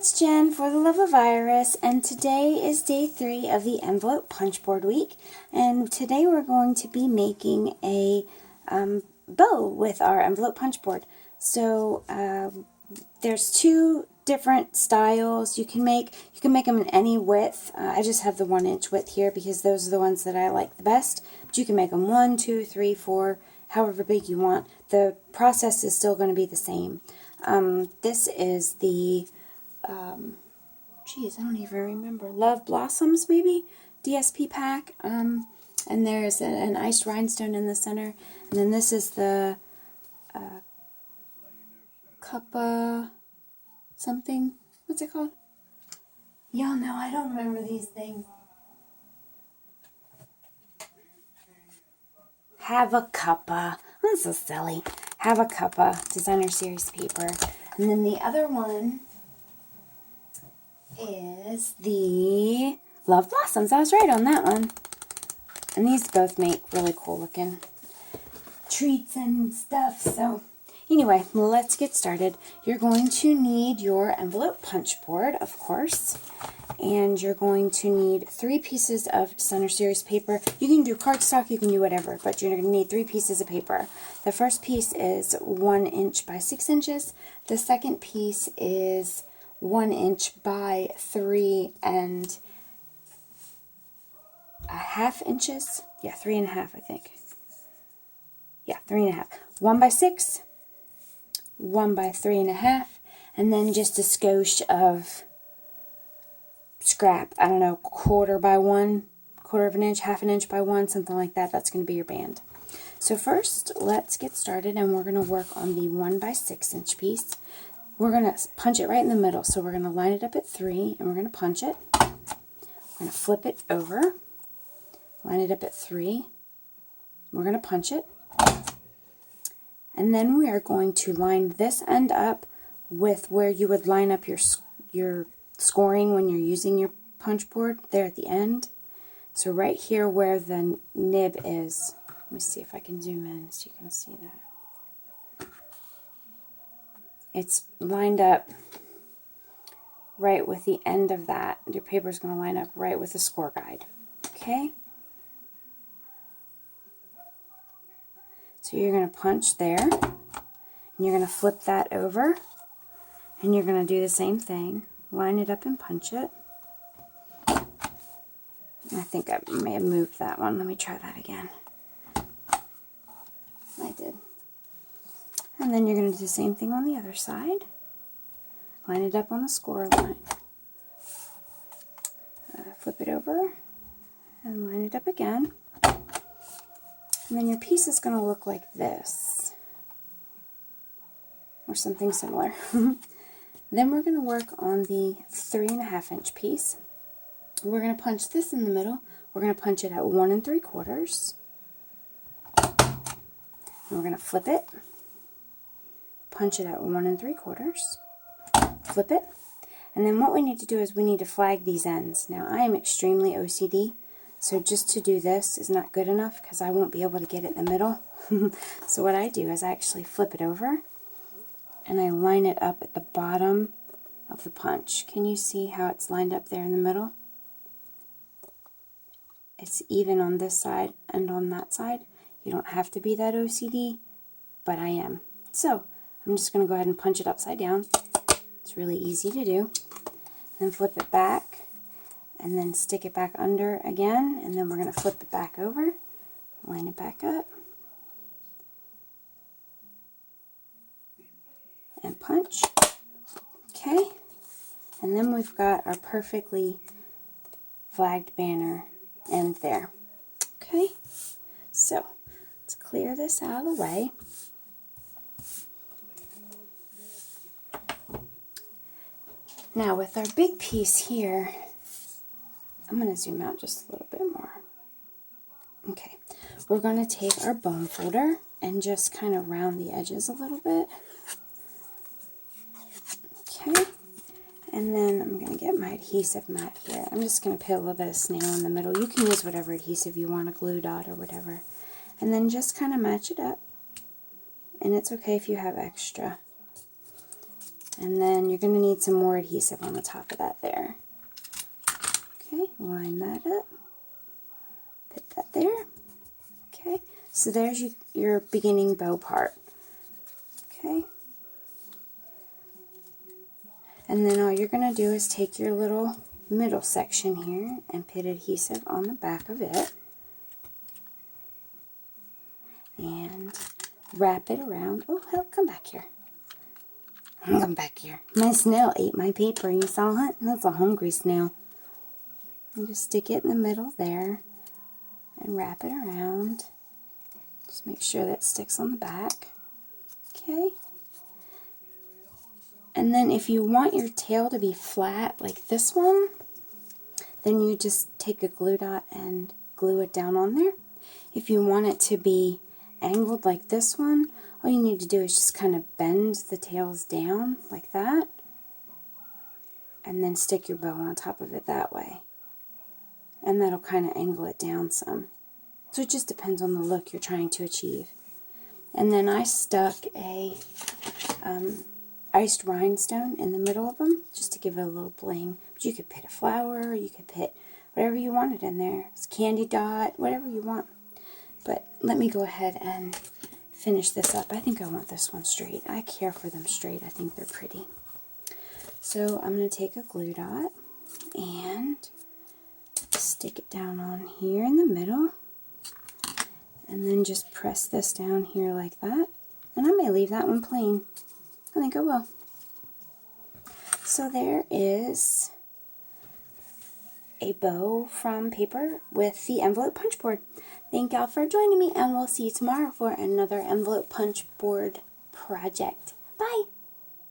it's Jen for the Love of Iris, and today is day 3 of the envelope punch board week, and today we're going to be making a bow with our envelope punch board. So there's 2 different styles you can make. You can make them in any width. I just have the 1-inch width here because those are the ones that I like the best. But you can make them 1, 2, 3, 4, however big you want. The process is still going to be the same. This is the geez, I don't even remember. Love Blossoms, maybe? DSP pack. And there's an iced rhinestone in the center. And then this is the Cuppa something. What's it called? Y'all know I don't remember these things. Have a Cuppa. That's so silly. Have a Cuppa designer series paper. And then the other one is the Love Blossoms. I was right on that one. And these both make really cool looking treats and stuff. So anyway, let's get started. You're going to need your envelope punch board, of course. And you're going to need 3 pieces of designer series paper. You can do cardstock, you can do whatever, but you're going to need 3 pieces of paper. The first piece is 1 inch by 6 inches. The second piece is 1 inch by 3.5 inches. Yeah, 3.5, I think. Yeah, 3.5. 1 by 6, 1 by 3.5, and then just a skosh of scrap. I don't know, 1/4 by 1, 1/4 of an inch, 1/2 inch by 1, something like that. That's going to be your band. So first, let's get started, and we're going to work on the 1 by 6 inch piece. We're going to punch it right in the middle. So we're going to line it up at 3, and we're going to punch it. We're going to flip it over, line it up at 3. We're going to punch it. And then we are going to line this end up with where you would line up your scoring when you're using your punch board, there at the end. So right here where the nib is. Let me see if I can zoom in so you can see that. It's lined up right with the end of that. Your paper is going to line up right with the score guide. Okay? So you're going to punch there, and you're going to flip that over, and you're going to do the same thing. Line it up and punch it. I think I may have moved that one. Let me try that again. I did. And then you're going to do the same thing on the other side. Line it up on the score line. Flip it over and line it up again. And then your piece is going to look like this, or something similar. Then we're going to work on the 3.5 inch piece. We're going to punch this in the middle. We're going to punch it at 1 3/4. And we're going to flip it, punch it at 1 3/4, flip it, and then what we need to do is we need to flag these ends. Now I am extremely OCD, so just to do this is not good enough because I won't be able to get it in the middle. So what I do is I actually flip it over and I line it up at the bottom of the punch. Can you see how it's lined up there in the middle? It's even on this side and on that side. You don't have to be that OCD, but I am. So I'm just going to go ahead and punch it upside down. It's really easy to do. Then flip it back, and then stick it back under again, and then we're going to flip it back over, line it back up, and punch. Okay, and then we've got our perfectly flagged banner end there. Okay, so let's clear this out of the way. Now with our big piece here, I'm going to zoom out just a little bit more. Okay, we're going to take our bone folder and just kind of round the edges a little bit. Okay, and then I'm going to get my adhesive mat here. I'm just going to put a little bit of snail in the middle. You can use whatever adhesive you want, a glue dot or whatever. And then just kind of match it up. And it's okay if you have extra. And then you're going to need some more adhesive on the top of that there. Okay, line that up. Put that there. Okay, so there's your beginning bow part. Okay. And then all you're going to do is take your little middle section here and put adhesive on the back of it. And wrap it around. Oh, help, come back here. Come back here. My snail ate my paper. You saw it? That's a hungry snail. And just stick it in the middle there and wrap it around. Just make sure that sticks on the back. Okay. And then if you want your tail to be flat like this one, then you just take a glue dot and glue it down on there. If you want it to be angled like this one, all you need to do is just kind of bend the tails down like that, and then stick your bow on top of it that way. And that'll kind of angle it down some. So it just depends on the look you're trying to achieve. And then I stuck a iced rhinestone in the middle of them just to give it a little bling. But you could put a flower, you could put whatever you wanted in there. It's candy dot, whatever you want. But let me go ahead and finish this up. I think I want this one straight. I care for them straight. I think they're pretty. So I'm going to take a glue dot and stick it down on here in the middle. And then just press this down here like that. And I may leave that one plain. I think I will. So there is a bow from paper with the envelope punch board. Thank y'all for joining me, and we'll see you tomorrow for another envelope punch board project. Bye!